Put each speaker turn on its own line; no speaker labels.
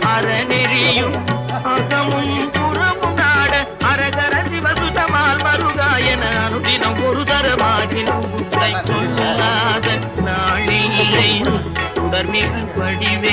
அறநெறியும் அகமும் புறமும் நாட அரகர சிவசுதமால் மருகாயன அனுதினம் ஒரு தரமாகினும் கொள்ளாத நாளில்லை தொடர்மிகு வடிவே